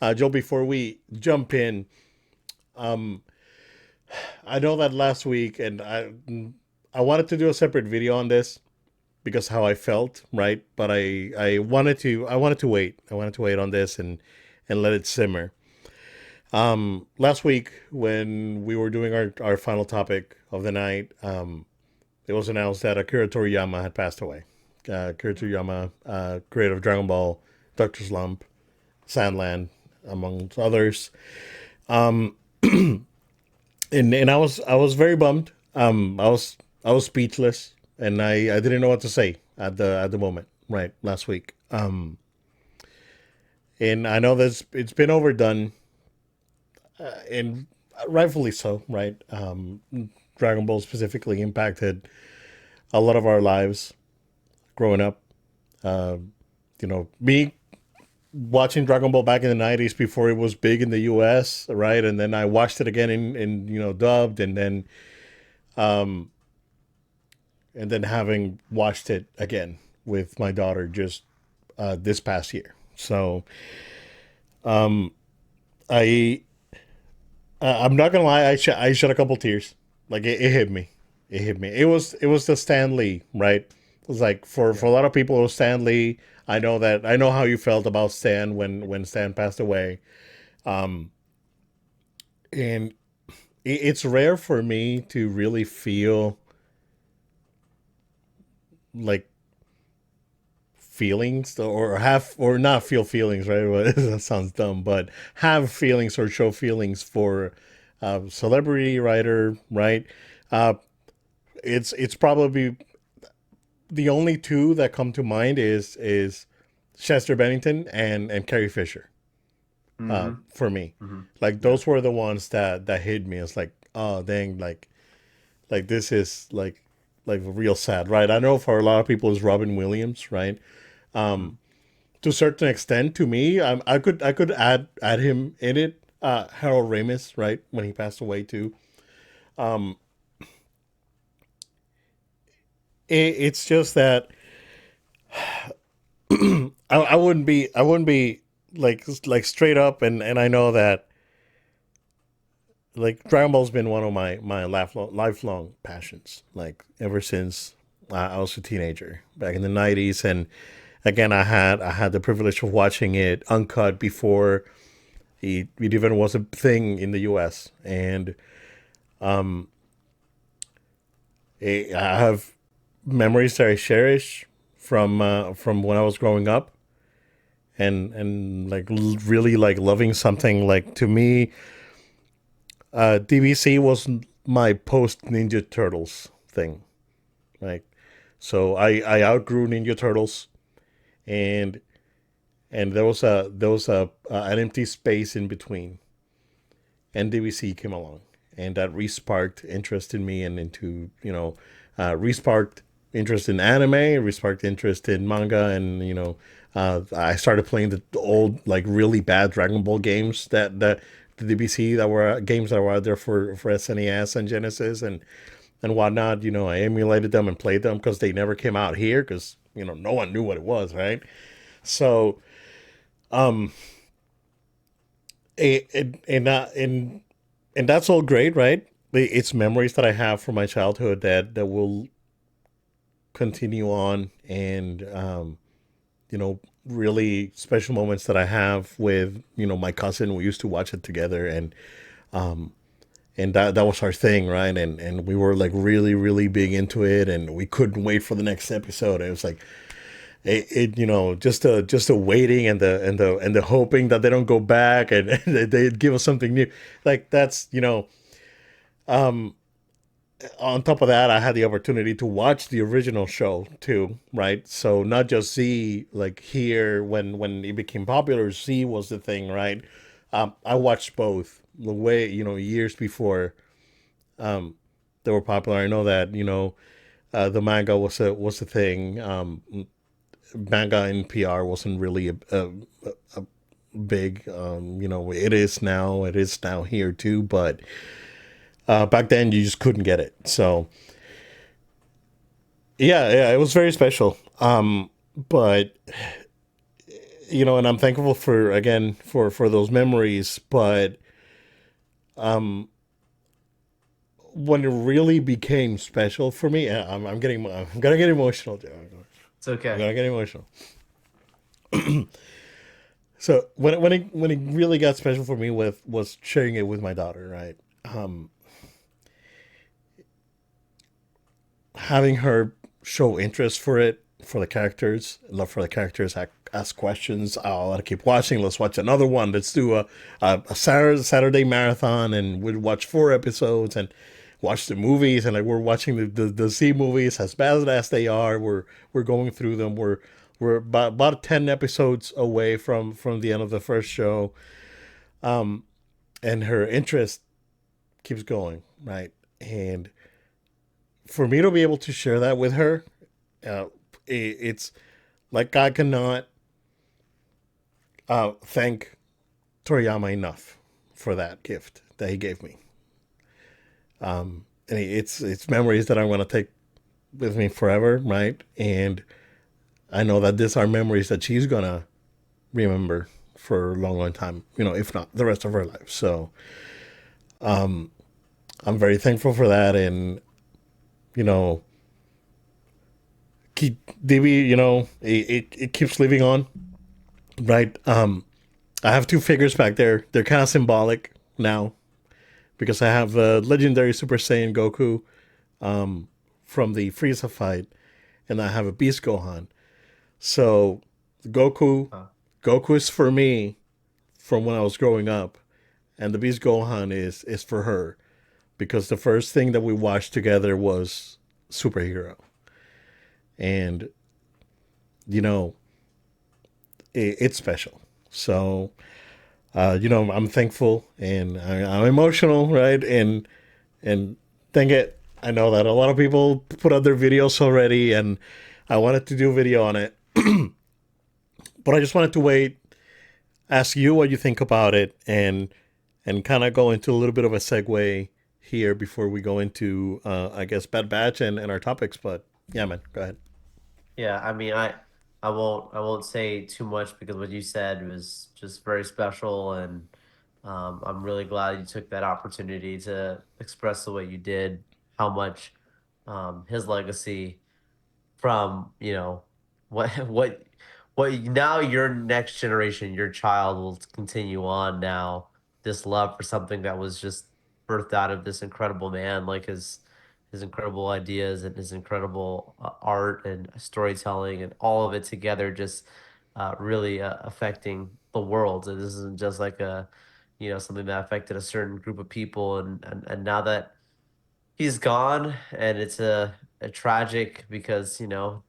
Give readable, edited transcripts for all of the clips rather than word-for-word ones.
Joe, before we jump in, um, I know that last week, and I wanted to do a separate video on this because how I felt, right? But I wanted to wait. I wanted to wait on this and let it simmer. Last week when we were doing our final topic of the night, it was announced that Akira Toriyama had passed away. Akira Toriyama, creator of Dragon Ball, Doctor Slump, Sandland, among others. Um, and I was very bummed. I was speechless, and I didn't know what to say at the moment. Right, last week. And I know that it's been overdone, and rightfully so. Right. Dragon Ball specifically impacted a lot of our lives growing up. Uh, me watching Dragon Ball back in the '90s before it was big in the U.S. Right, and then I watched it again in dubbed, um, and then having watched it again with my daughter just this past year. So um, I I'm not gonna lie, I shed a couple tears. Like it hit me. It hit me. It was the Stan Lee, right? It was like for Yeah. a lot of people it was Stan Lee. I know how you felt about Stan when Stan passed away. Um, and it's rare for me to really feel like feelings or have or not feel feelings, right? Well, that sounds dumb, but have feelings or show feelings for celebrity writer, right? Uh, it's probably the only two that come to mind is Chester Bennington and Carrie Fisher. Mm-hmm. For me, Mm-hmm. like Yeah. those were the ones that hit me. It's like, oh dang, like this is like real sad, right? I know for a lot of people it's Robin Williams, right? Mm. To a certain extent, to me, I could add him in it. Harold Ramis, right, when he passed away too. Um, it's just that I wouldn't be like straight up, and I know that like Dragon Ball's been one of my lifelong passions, like ever since I was a teenager back in the '90s, and again I had the privilege of watching it uncut before it even was a thing in the U.S. and um, I have memories that I cherish from when I was growing up, and like really like loving something. Like to me, DBC was my post Ninja Turtles thing. Like so, I outgrew Ninja Turtles, and there was a an empty space in between, and DBC came along, and that resparked interest in me and into resparked interest in anime, resparked interest in manga, and I started playing the old like really bad Dragon Ball games that the DBC that were games that were out there for SNES and Genesis and whatnot. I emulated them and played them because they never came out here because no one knew what it was, right? So um, and that's all great, right? It's memories that I have from my childhood that will continue on, and really special moments that I have with my cousin. We used to watch it together, um, and that was our thing, right? And we were like really really big into it, and we couldn't wait for the next episode. It was like just the waiting and the hoping that they don't go back and, and they give us something new. Like that's um on top of that, I had the opportunity to watch the original show too, right? So not just Z like here when it became popular, Z was the thing, right? I watched both the way years before um, they were popular. I know that the manga was a thing. Manga in PR wasn't really a big. It is now. It is now here too, but back then you just couldn't get it. So yeah, it was very special. But and I'm thankful for, again, for those memories. But when it really became special for me, I'm gonna get emotional, Joe. It's I'm okay. gonna get emotional. So when it really got special for me with was sharing it with my daughter, right? Um, Having her show interest for it, for the characters, love for the characters, ask questions. Oh, I want to keep watching. Let's watch another one. Let's do a Saturday marathon, and we'd watch 4 episodes and watch the movies. And like we're watching the Z movies, as bad as they are. We're going through them. We're about 10 episodes away from the end of the first show, and her interest keeps going, right? And for me to be able to share that with her, uh, it's like I cannot thank Toriyama enough for that gift that he gave me. And it's memories that I want to take with me forever, right? And I know that these are memories that she's gonna remember for a long, long time. If not the rest of her life. So I'm very thankful for that, and you know, keep DB. It keeps living on, right? I have two figures back there. They're kind of symbolic now because I have a legendary Super Saiyan Goku from the Frieza fight, and I have a Beast Gohan. So Goku, Uh, Goku is for me from when I was growing up, and the Beast Gohan is for her because the first thing that we watched together was superhero, and you know it's special. So I'm thankful and I'm emotional, right? And dang it, I know that a lot of people put out their videos already, and I wanted to do a video on it, but I just wanted to wait, ask you what you think about it, and kind of go into a little bit of a segue here before we go into, I guess, Bad Batch and our topics. But yeah, man, go ahead. yeah, I mean, I won't say too much because what you said was just very special, and I'm really glad you took that opportunity to express the way you did, how much his legacy from, what what now your next generation, your child will continue on now this love for something that was just birthed out of this incredible man, like his incredible ideas and his incredible art and storytelling and all of it together just really affecting the world. And this isn't just like a something that affected a certain group of people, and now that he's gone, and it's a tragic because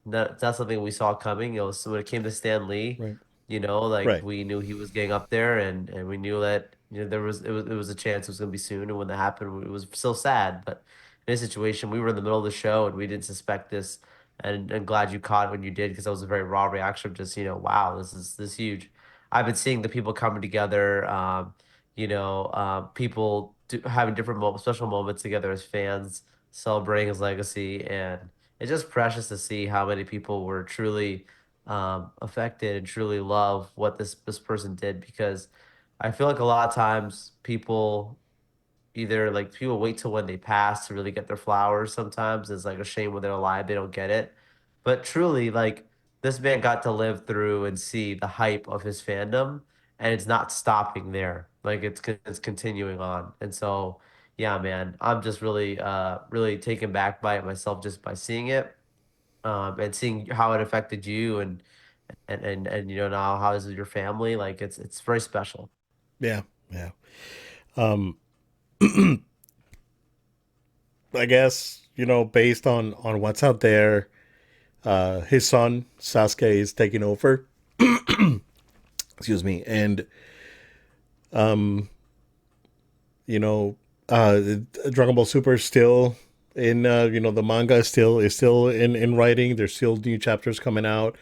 that's something we saw coming. So when it came to Stan Lee, Right, like right. we knew he was getting up there, and we knew that there was a chance it was going to be soon. And when that happened, it was so sad. But in this situation, we were in the middle of the show and we didn't suspect this, and glad you caught it when you did because that was a very raw reaction of just wow, this is huge. I've been seeing the people coming together. People having different special moments together as fans, celebrating his legacy, and it's just precious to see how many people were truly affected and truly love what this person did because I feel like a lot of times people either like people wait till when they pass to really get their flowers. Sometimes it's like a shame when they're alive they don't get it, but truly like this man got to live through and see the hype of his fandom, and it's not stopping there. Like it's continuing on, and so yeah, man, I'm just really taken back by it myself just by seeing it, and seeing how it affected you, and now how is it your family? Like it's very special. Yeah, yeah. Um, I guess based on what's out there, his son Sasuke is taking over. Excuse me, and you know, uh, Dragon Ball Super is still in. The manga is still in writing. There's still new chapters coming out.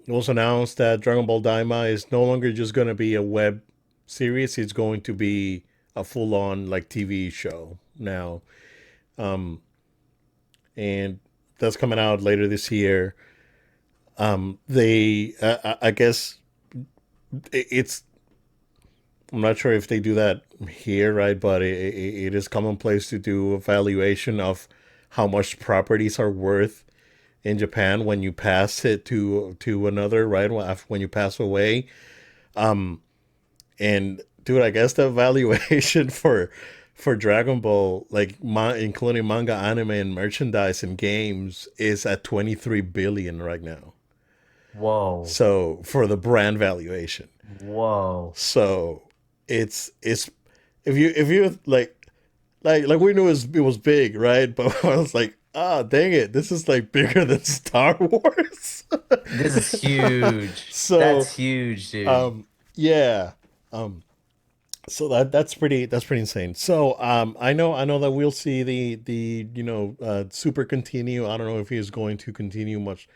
It was announced that Dragon Ball Daima is no longer just going to be a web series. It's going to be a full on like TV show now, and that's coming out later this year. They, I guess it's. I'm not sure if they do that here, right? But it is commonplace to do a valuation of how much properties are worth in Japan when you pass it to another, right? When you pass away, and dude, I guess the valuation for Dragon Ball, like including manga, anime, and merchandise and games, is at 23 billion right now. Whoa. So for the brand valuation, Whoa. so it's if you like we knew it was big, right? But I was like, ah, dang it, this is like bigger than Star Wars. This is huge. So That's huge, dude. um yeah. So that's pretty insane. So I know that we'll see the super continue. I don't know if he's going to continue much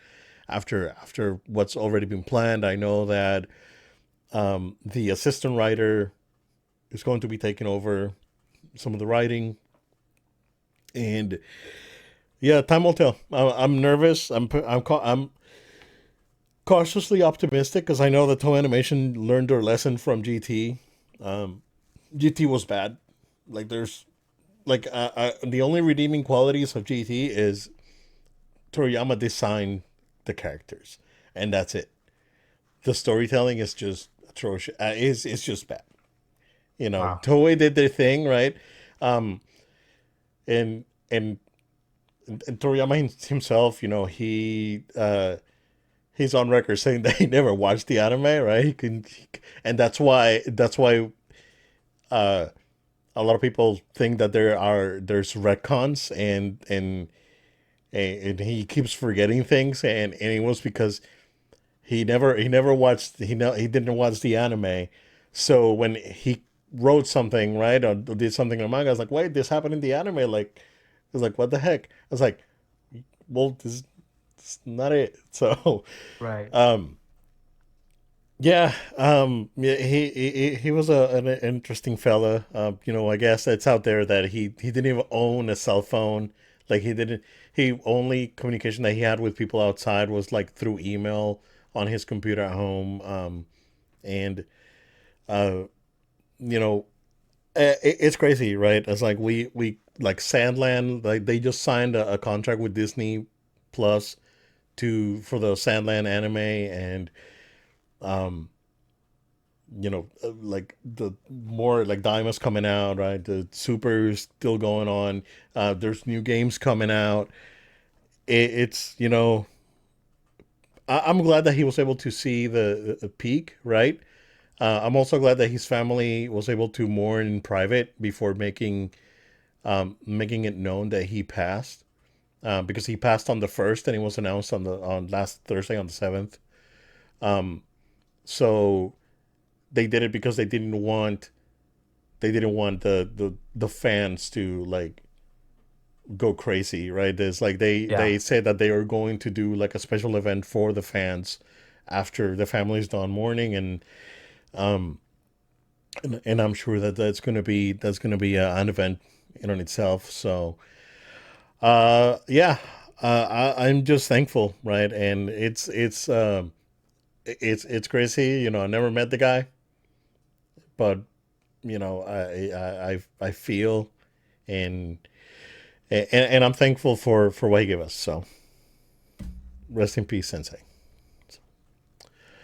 after what's already been planned. I know that the assistant writer is going to be taking over some of the writing, and yeah, time will tell. I'm nervous. I'm cautiously optimistic because I know that Toei Animation learned their lesson from GT. GT was bad. Like there's the only redeeming qualities of GT is Toriyama designed the characters, and that's it. The storytelling is just atrocious. Is just bad. Wow. Toei did their thing, right? Um, and and and Toriyama himself, he's on record saying that he never watched the anime, right? And that's why uh, a lot of people think that there's retcons and he keeps forgetting things, and it was because he never watched he didn't watch the anime. So when he wrote something, right, or did something in the manga, I was like, wait, this happened in the anime. Like, I was like, what the heck? I was like, well, this is not it. So Right. yeah, yeah, he was an interesting fella. I guess it's out there that he didn't even own a cell phone. Like he didn't. He only communication that he had with people outside was like through email on his computer at home. And uh, you know, it's crazy, right? It's like we like Sandland. Like they just signed a contract with Disney Plus to for the Sandland anime, and like the more like Diamond's coming out, right? The Super's still going on. There's new games coming out. It's I'm glad that he was able to see the peak, right? I'm also glad that his family was able to mourn in private before making it known that he passed, because he passed on the first and it was announced on last Thursday on the 7th. So they did it because they didn't want the fans to like go crazy, right? There's like Yeah. they said that they are going to do like a special event for the fans after the family's done mourning, and I'm sure that that's gonna be an event in on itself. So yeah, I'm just thankful, right? And it's crazy. I never met the guy, but I feel and and I'm thankful for what he gave us. So rest in peace, Sensei.